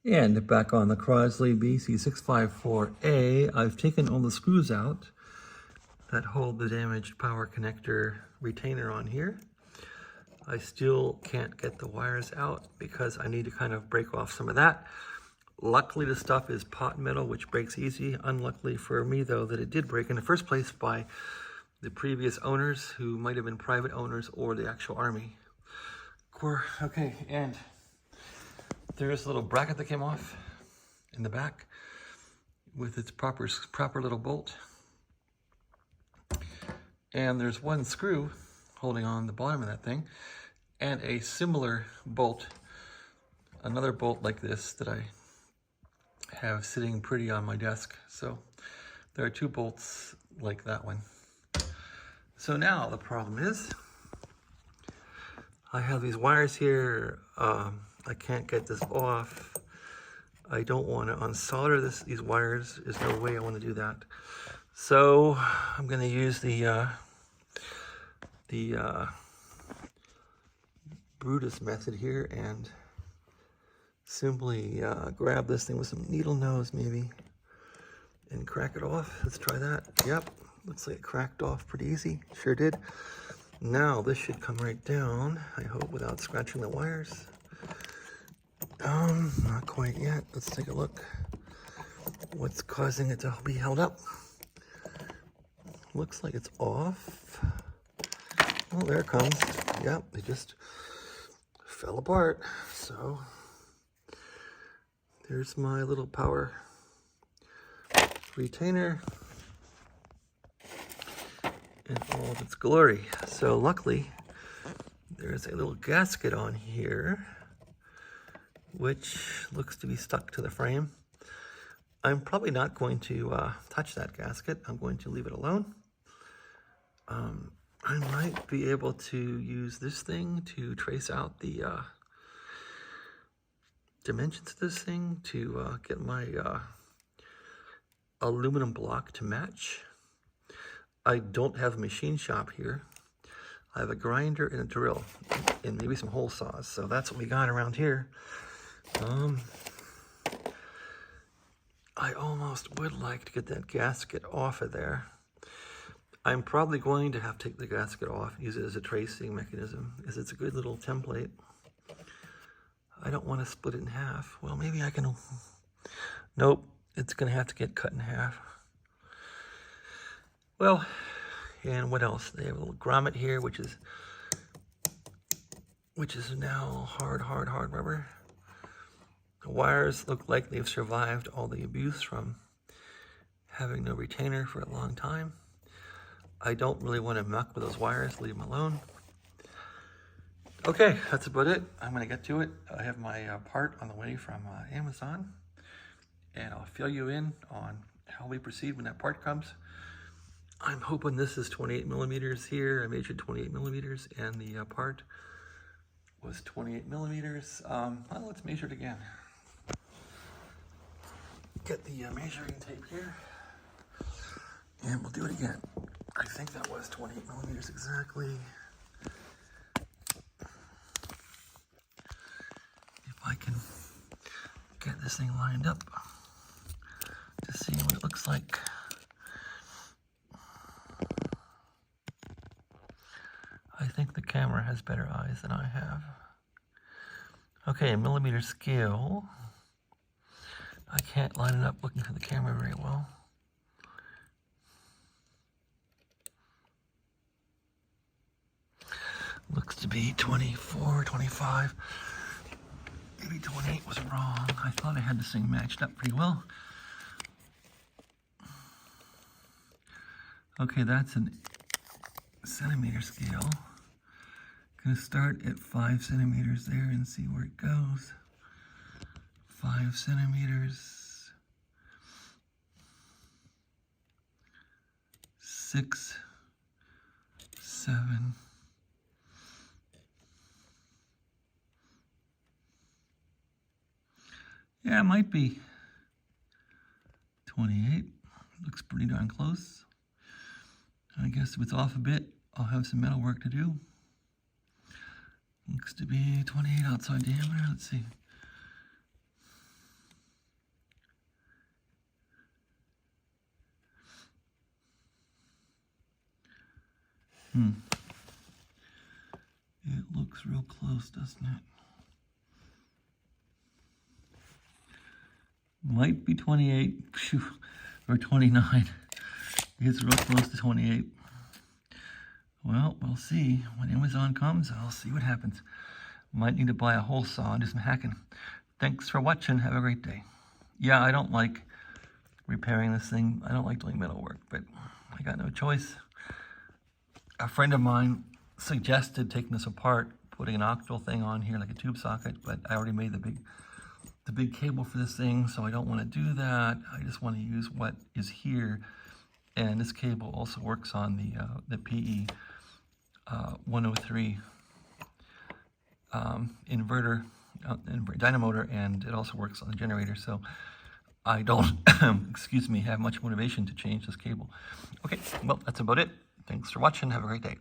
And back on the Crosley BC-654a, I've taken all the screws out that hold the damaged power connector retainer on here. I still can't get the wires out because I need to kind of break off some of that. Luckily, the stuff is pot metal, which breaks easy. Unluckily for me, though, that it did break in the first place by the previous owners, who might have been private owners or the actual Army Corps. Okay, and there's a little bracket that came off in the back with its proper little bolt. And there's one screw holding on the bottom of that thing, and a similar bolt, another bolt like this that I have sitting pretty on my desk. So there are two bolts like that one. So now the problem is, I have these wires here. I can't get this off. I don't want to unsolder these wires. There's no way I want to do that. So I'm going to use the Brutus method here and simply grab this thing with some needle nose maybe and crack it off. Let's try that. Yep, looks like it cracked off pretty easy. Sure did. Now this should come right down, I hope, without scratching the wires. Not quite yet. Let's take a look. What's causing it to be held up? Looks like it's off. Oh, there it comes. Yep, they just fell apart. So there's my little power retainer in all of its glory. So luckily, there's a little gasket on here, which looks to be stuck to the frame. I'm probably not going to touch that gasket. I'm going to leave it alone. I might be able to use this thing to trace out the dimensions of this thing to get my aluminum block to match. I don't have a machine shop here. I have a grinder and a drill and maybe some hole saws. So that's what we got around here. I almost would like to get that gasket off of there. I'm probably going to have to take the gasket off, use it as a tracing mechanism, because it's a good little template. I don't want to split it in half. Well, maybe I can. Nope, it's going to have to get cut in half. Well, and what else? They have a little grommet here, which is now hard rubber. The wires look like they've survived all the abuse from having no retainer for a long time. I don't really want to muck with those wires, leave them alone. Okay, that's about it. I'm going to get to it. I have my part on the way from Amazon, and I'll fill you in on how we proceed when that part comes. I'm hoping this is 28 millimeters here. I measured 28 millimeters, and the part was 28 millimeters. Well, let's measure it again. Get the measuring tape here, and we'll do it again. I think that was 28 millimeters exactly. If I can get this thing lined up to see what it looks like. I think the camera has better eyes than I have. Okay, millimeter scale. I can't line it up looking through the camera very well. Looks to be 24, 25, maybe 28 was wrong. I thought I had this thing matched up pretty well. Okay, that's a centimeter scale. Gonna start at 5 centimeters there and see where it goes. 5 centimeters. 6, 7. Yeah, it might be 28. Looks pretty darn close. I guess if it's off a bit, I'll have some metal work to do. Looks to be 28 outside diameter. Let's see. It looks real close, doesn't it? Might be 28, phew, or 29. It's real close to 28. Well, we'll see. When Amazon comes, I'll see what happens. Might need to buy a hole saw and do some hacking. Thanks for watching. Have a great day. Yeah, I don't like repairing this thing. I don't like doing metal work, but I got no choice. A friend of mine suggested taking this apart, putting an octal thing on here like a tube socket, but I already made the big cable for this thing, so I don't want to do that. I just want to use what is here. And this cable also works on the PE 103 inverter, dynamotor, and it also works on the generator. So I don't, excuse me, have much motivation to change this cable. Okay, well, that's about it. Thanks for watching. Have a great day.